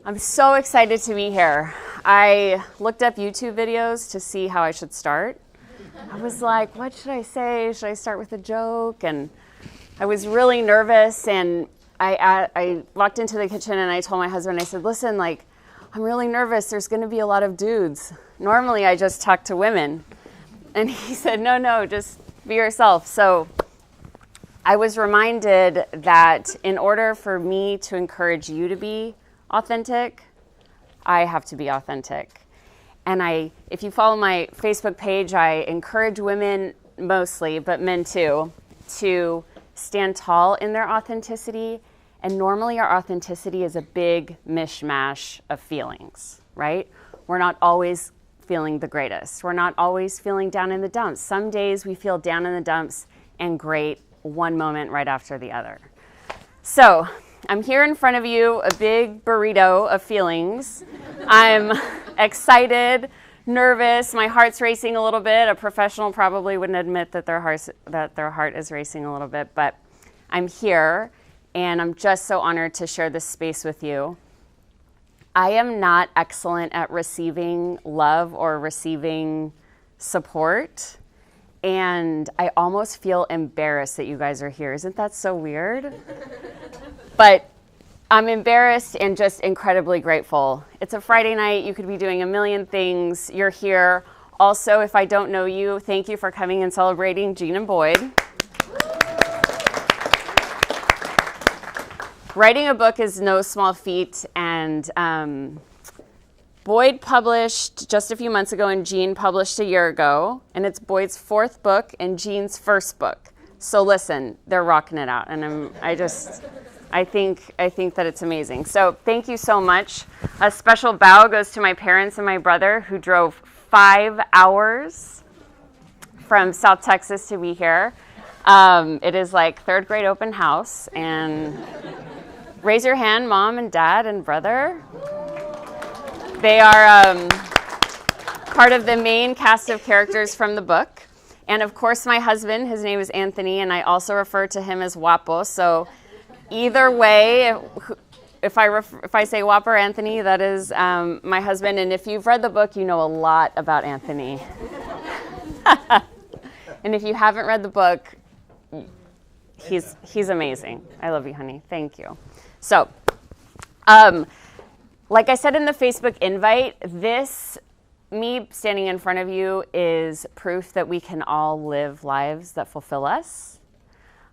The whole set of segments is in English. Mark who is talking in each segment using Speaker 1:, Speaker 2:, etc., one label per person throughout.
Speaker 1: I'm so excited to be here. I looked up YouTube videos to see how I should start. I was like, what should I say? Should I start with a joke? And I was really nervous, and I walked into the kitchen and I told my husband, I said, listen, I'm really nervous. There's going to be a lot of dudes. Normally I just talk to women. And he said, no, just be yourself. So I was reminded that in order for me to encourage you to be authentic, I have to be authentic. And if you follow my Facebook page, I encourage women mostly, but men too, to stand tall in their authenticity. And normally our authenticity is a big mishmash of feelings, right? We're not always feeling the greatest. We're not always feeling down in the dumps. Some days we feel down in the dumps and great one moment right after the other. So I'm here in front of you, a big burrito of feelings. I'm excited, nervous, my heart's racing a little bit. A professional probably wouldn't admit that their heart is racing a little bit, but I'm here and I'm just so honored to share this space with you. I am not excellent at receiving love or receiving support, and I almost feel embarrassed that you guys are here. Isn't that so weird? But I'm embarrassed and just incredibly grateful. It's a Friday night. You could be doing a million things. You're here. Also, if I don't know you, thank you for coming and celebrating Jean and Boyd. Writing a book is no small feat, and Boyd published just a few months ago and Jean published a year ago, and it's Boyd's fourth book and Jean's first book. So listen, they're rocking it out, and I think that it's amazing. So thank you so much. A special bow goes to my parents and my brother who drove 5 hours from South Texas to be here. It is like third grade open house, and raise your hand, mom and dad and brother. They are part of the main cast of characters from the book. And of course, my husband, his name is Anthony, and I also refer to him as Wapo. So either way, if I say Wapo or Anthony, that is my husband. And if you've read the book, you know a lot about Anthony. And if you haven't read the book, he's amazing. I love you, honey. Thank you. So, like I said in the Facebook invite, me standing in front of you is proof that we can all live lives that fulfill us.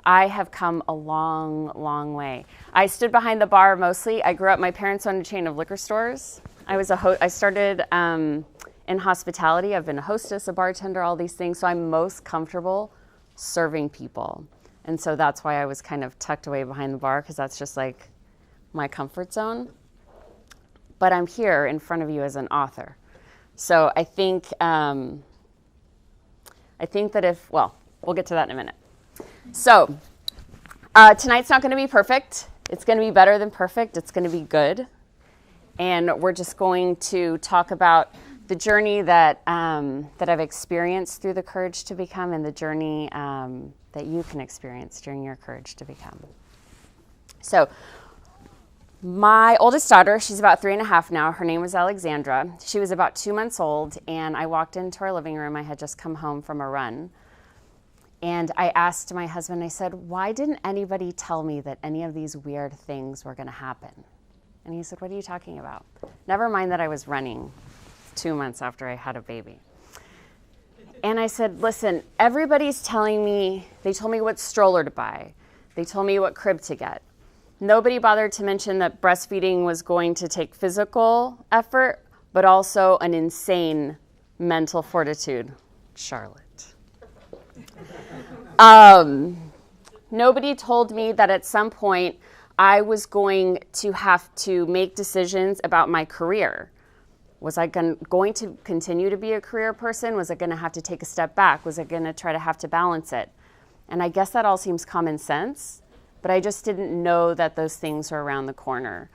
Speaker 1: I have come a long, long way. I stood behind the bar mostly. I grew up, my parents owned a chain of liquor stores. I started in hospitality. I've been a hostess, a bartender, all these things. So I'm most comfortable serving people. And so that's why I was kind of tucked away behind the bar, because that's just like my comfort zone. But I'm here in front of you as an author. So I think that we'll get to that in a minute. So tonight's not going to be perfect. It's going to be better than perfect. It's going to be good. And we're just going to talk about the journey that I've experienced through the Courage to Become, and the journey that you can experience during your Courage to Become. So my oldest daughter, she's about 3.5 now. Her name was Alexandra. She was about 2 months old, and I walked into our living room. I had just come home from a run. And I asked my husband, I said, why didn't anybody tell me that any of these weird things were going to happen? And he said, what are you talking about? Never mind that I was running 2 months after I had a baby. And I said, listen, everybody's telling me, they told me what stroller to buy. They told me what crib to get. Nobody bothered to mention that breastfeeding was going to take physical effort, but also an insane mental fortitude. Charlotte. Nobody told me that at some point I was going to have to make decisions about my career. Was I going to continue to be a career person? Was I going to have to take a step back? Was I going to try to have to balance it? And I guess that all seems common sense, but I just didn't know that those things were around the corner.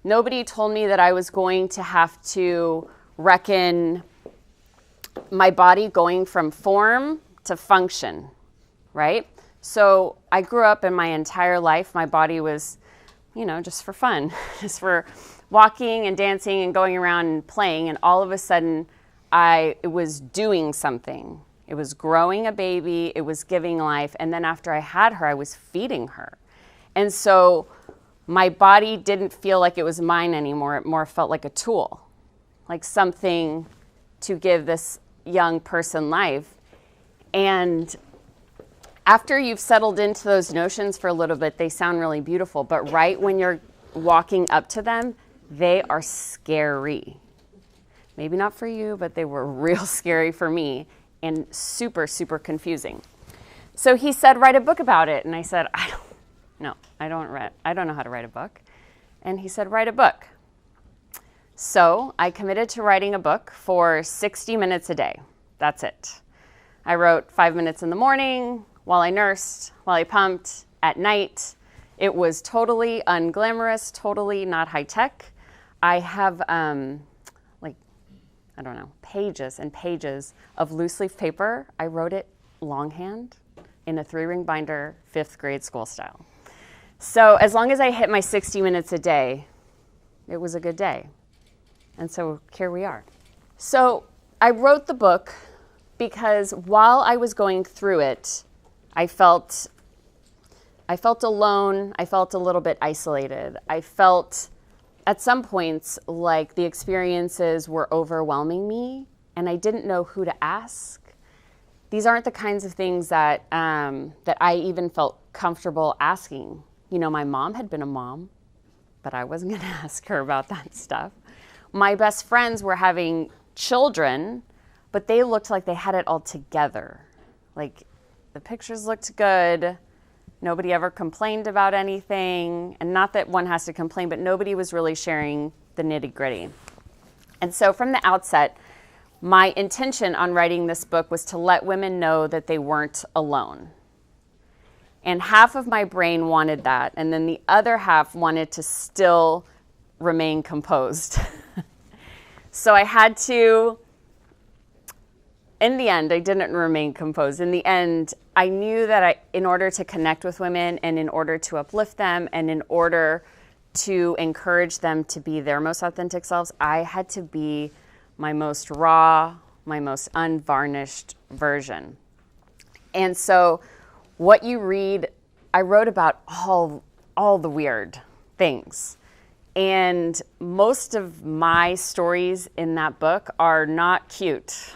Speaker 1: Nobody told me that I was going to have to reckon my body going from form to function, right? So I grew up, in my entire life, my body was, just for fun, just for walking and dancing and going around and playing, and all of a sudden it was doing something. It was growing a baby, it was giving life, and then after I had her, I was feeding her. And so my body didn't feel like it was mine anymore. It more felt like a tool, like something to give this young person life. And after you've settled into those notions for a little bit, they sound really beautiful. But right when you're walking up to them, they are scary. Maybe not for you, but they were real scary for me and super, super confusing. So he said, write a book about it. And I said, I don't know how to write a book. And he said, write a book. So I committed to writing a book for 60 minutes a day. That's it. I wrote 5 minutes in the morning, while I nursed, while I pumped, at night. It was totally unglamorous, totally not high tech. I have pages and pages of loose leaf paper. I wrote it longhand in a 3-ring binder, 5th grade school style. So as long as I hit my 60 minutes a day, it was a good day. And so here we are. So I wrote the book because while I was going through it, I felt alone. I felt a little bit isolated. I felt at some points like the experiences were overwhelming me and I didn't know who to ask. These aren't the kinds of things that I even felt comfortable asking. You know, my mom had been a mom, but I wasn't going to ask her about that stuff. My best friends were having children, but they looked like they had it all together. Like the pictures looked good. Nobody ever complained about anything. And not that one has to complain, but nobody was really sharing the nitty-gritty. And so from the outset, my intention on writing this book was to let women know that they weren't alone. And half of my brain wanted that, and then the other half wanted to still remain composed. So I had to, in the end, I didn't remain composed. In the end, I knew that in order to connect with women and in order to uplift them and in order to encourage them to be their most authentic selves, I had to be my most raw, my most unvarnished version. And so what you read, I wrote about all the weird things. And most of my stories in that book are not cute.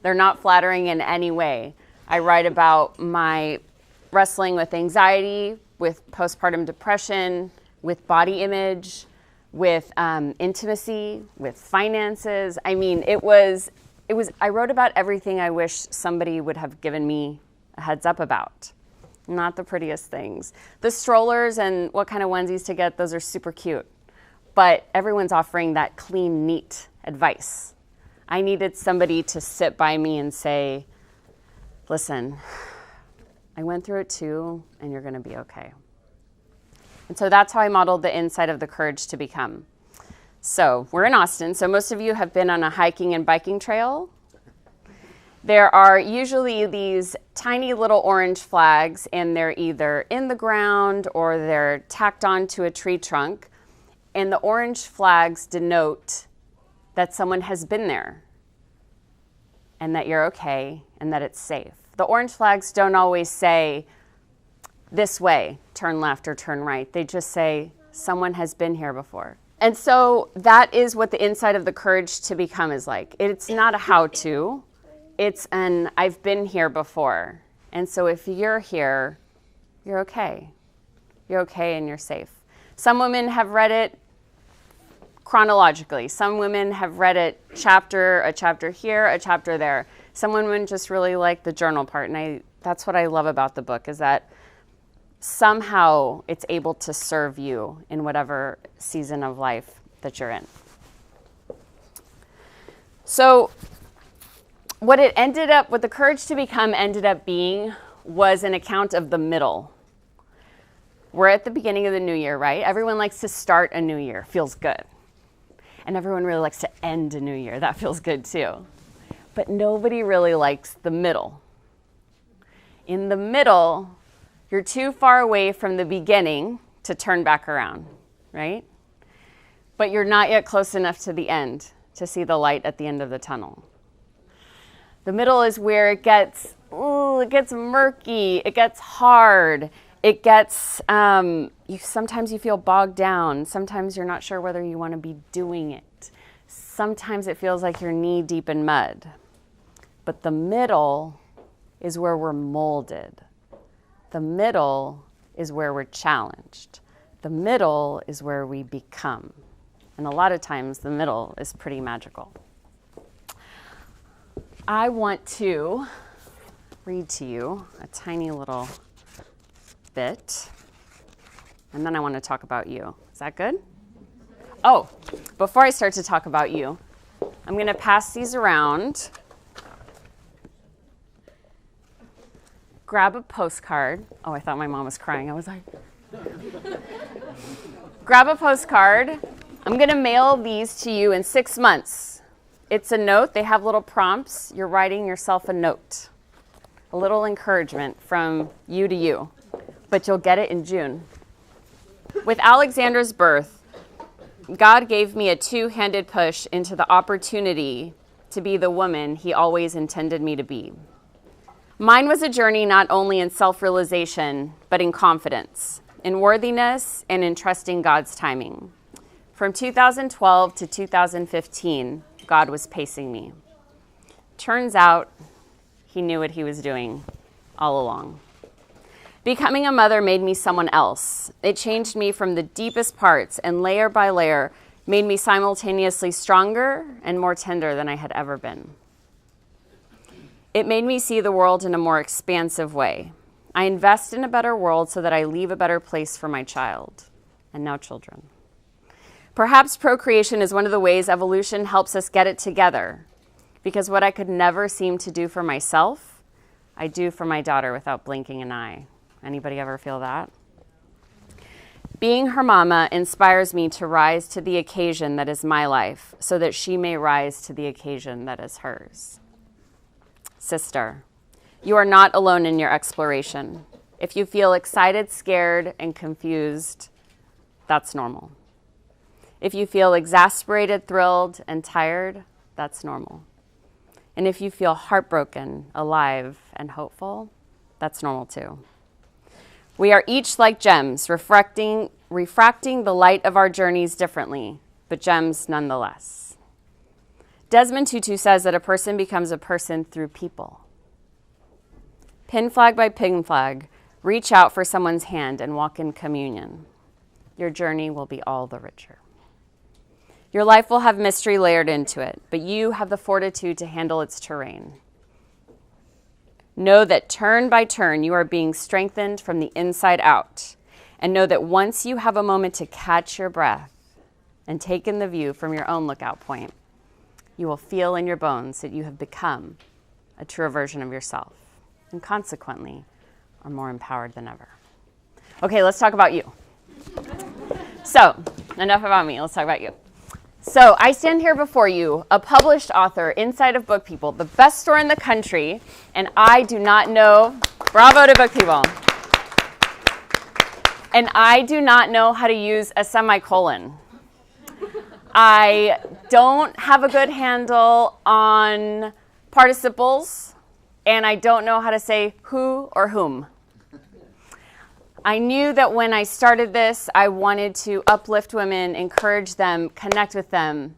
Speaker 1: They're not flattering in any way. I write about my wrestling with anxiety, with postpartum depression, with body image, with intimacy, with finances. I mean, I wrote about everything I wish somebody would have given me a heads up about. Not the prettiest things. The strollers and what kind of onesies to get, those are super cute. But everyone's offering that clean, neat advice. I needed somebody to sit by me and say, listen, I went through it too, and you're going to be okay. And so that's how I modeled the inside of the Courage to Become. So we're in Austin, so most of you have been on a hiking and biking trail. There are usually these tiny little orange flags, and they're either in the ground or they're tacked onto a tree trunk. And the orange flags denote that someone has been there and that you're okay and that it's safe. The orange flags don't always say, this way, turn left or turn right. They just say, someone has been here before. And so that is what the inside of the Courage to Become is like. It's not a how-to. It's an I've been here before. And so if you're here, you're okay. You're okay and you're safe. Some women have read it chronologically. Some women have read it a chapter here, a chapter there. Some women just really like the journal part. And that's what I love about the book, is that somehow it's able to serve you in whatever season of life that you're in. So what the Courage to Become ended up being was an account of the middle. We're at the beginning of the new year, right? Everyone likes to start a new year. Feels good. And everyone really likes to end a new year. That feels good too. But nobody really likes the middle. In the middle, you're too far away from the beginning to turn back around, right? but you're not yet close enough to the end to see the light at the end of the tunnel. The middle is where it gets murky, it gets hard, it gets, sometimes you feel bogged down, sometimes you're not sure whether you want to be doing it. Sometimes it feels like you're knee deep in mud. But the middle is where we're molded. The middle is where we're challenged. The middle is where we become. And a lot of times the middle is pretty magical. I want to read to you a tiny little bit, and then I want to talk about you. Is that good? Oh, before I start to talk about you, I'm going to pass these around. Grab a postcard. Oh, I thought my mom was crying. I was like, grab a postcard. I'm going to mail these to you in 6 months. It's a note. They have little prompts. You're writing yourself a note. A little encouragement from you to you. But you'll get it in June. With Alexandra's birth, God gave me a two-handed push into the opportunity to be the woman he always intended me to be. Mine was a journey not only in self-realization, but in confidence, in worthiness, and in trusting God's timing. From 2012 to 2015, God was pacing me. Turns out, he knew what he was doing all along. Becoming a mother made me someone else. It changed me from the deepest parts, and layer by layer, made me simultaneously stronger and more tender than I had ever been. It made me see the world in a more expansive way. I invest in a better world so that I leave a better place for my child, and now children. Perhaps procreation is one of the ways evolution helps us get it together, because what I could never seem to do for myself, I do for my daughter without blinking an eye. Anybody ever feel that? Being her mama inspires me to rise to the occasion that is my life, so that she may rise to the occasion that is hers. Sister, you are not alone in your exploration. If you feel excited, scared, and confused, that's normal. If you feel exasperated, thrilled, and tired, that's normal. And if you feel heartbroken, alive, and hopeful, that's normal too. We are each like gems, refracting the light of our journeys differently, but gems nonetheless. Desmond Tutu says that a person becomes a person through people. Pin flag by pin flag, reach out for someone's hand and walk in communion. Your journey will be all the richer. Your life will have mystery layered into it, but you have the fortitude to handle its terrain. Know that turn by turn, you are being strengthened from the inside out. And know that once you have a moment to catch your breath and take in the view from your own lookout point, you will feel in your bones that you have become a truer version of yourself, and consequently are more empowered than ever. Okay, let's talk about you. So, enough about me, let's talk about you. So I stand here before you, a published author inside of Book People, the best store in the country, and I do not know, bravo to Book People, and I do not know how to use a semicolon. I don't have a good handle on participles, and I don't know how to say who or whom. I knew that when I started this, I wanted to uplift women, encourage them, connect with them.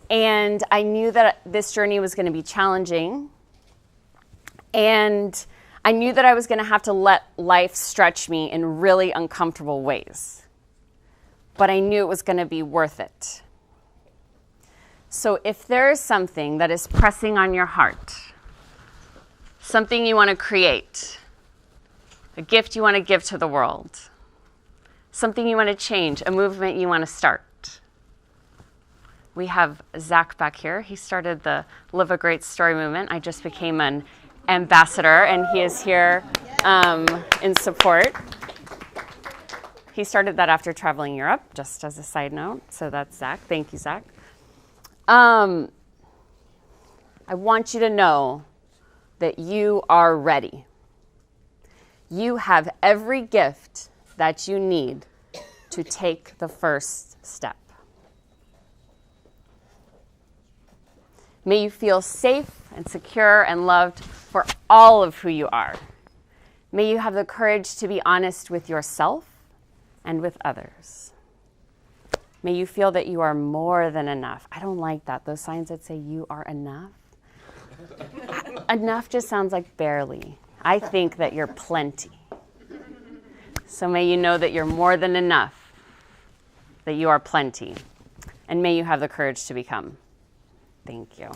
Speaker 1: And I knew that this journey was going to be challenging. And I knew that I was going to have to let life stretch me in really uncomfortable ways. But I knew it was going to be worth it. So if there is something that is pressing on your heart, something you want to create, a gift you want to give to the world, something you want to change, a movement you want to start. We have Zach back here. He started the Live a Great Story movement. I just became an ambassador, and he is here in support. He started that after traveling Europe, just as a side note. So that's Zach. Thank you, Zach. I want you to know that you are ready. You have every gift that you need to take the first step. May you feel safe and secure and loved for all of who you are. May you have the courage to be honest with yourself and with others. May you feel that you are more than enough. I don't like that. Those signs that say you are enough. Enough just sounds like barely. I think that you're plenty. So may you know that you're more than enough, that you are plenty, and may you have the courage to become. Thank you.